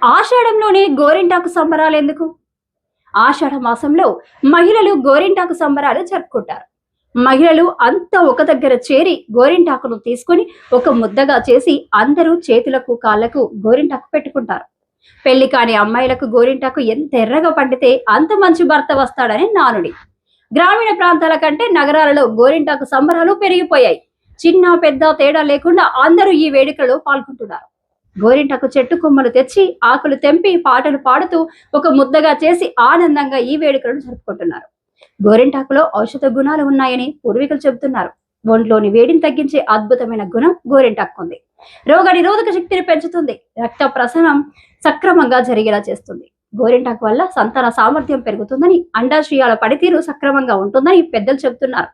ఆషాఢంలోనే గోరింటాకు సంబరాలు ఎందుకు? ఆషాఢ మాసంలో మహిళలు గోరింటాకు సంబరాలు జరుపుకుంటారు. మహిళలు అంతా ఒక దగ్గర చేరి గోరింటాకును తీసుకొని ఒక ముద్దగా చేసి అందరూ చేతులకు కాళ్లకు గోరింటాకు పెట్టుకుంటారు. పెళ్లి కాని అమ్మాయిలకు గోరింటాకు ఎంత ఎర్రగా పండితే అంత మంచి భర్త వస్తాడని నానుడి. గ్రామీణ ప్రాంతాల కంటే నగరాలలో గోరింటాకు సంబరాలు పెరిగిపోయాయి. చిన్న పెద్ద తేడా లేకుండా అందరూ ఈ వేడుకలో పాల్గొంటున్నారు. గోరింటాకు చెట్టు కొమ్మలు తెచ్చి ఆకులు తెంపి పాటలు పాడుతూ ఒక ముద్దగా చేసి ఆనందంగా ఈ వేడుకలను జరుపుకుంటున్నారు. గోరింటాకులో ఔషధ గుణాలు ఉన్నాయని పూర్వీకులు చెబుతున్నారు. ఒంట్లోని వేడిని తగ్గించే అద్భుతమైన గుణం గోరింటాకు ఉంది. రోగ నిరోధక శక్తిని పెంచుతుంది. రక్త ప్రసరణ సక్రమంగా జరిగేలా చేస్తుంది. గోరింటాకు వల్ల సంతాన సామర్థ్యం పెరుగుతుందని, అండాశయాల పనితీరు సక్రమంగా ఉంటుందని పెద్దలు చెబుతున్నారు.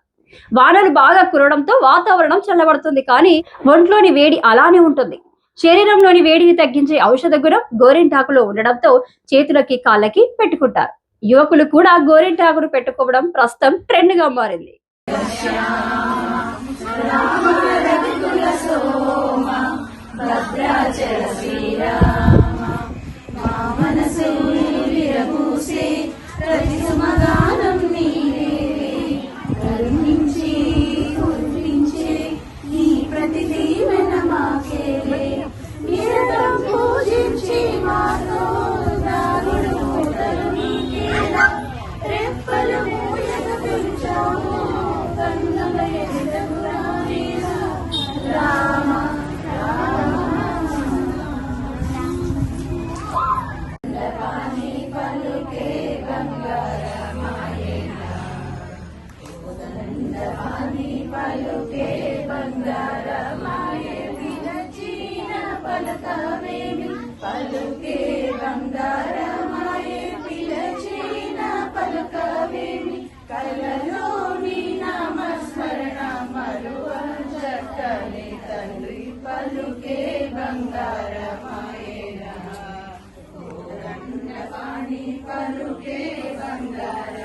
వానలు బాగా కురవడంతో వాతావరణం చల్లబడుతుంది, కానీ ఒంట్లోని వేడి అలానే ఉంటుంది. శరీరంలోని వేడిని తగ్గించే ఔషధ గుణం గోరింటాకులో ఉండడంతో చేతులకి కాళ్ళకి పెట్టుకుంటారు. యువకులు కూడా గోరింటాకును పెట్టుకోవడం ప్రస్తుతం ట్రెండ్ గా మారింది. తండ్రి పలుకే బంగారమాయేనా, పలుకే బంగార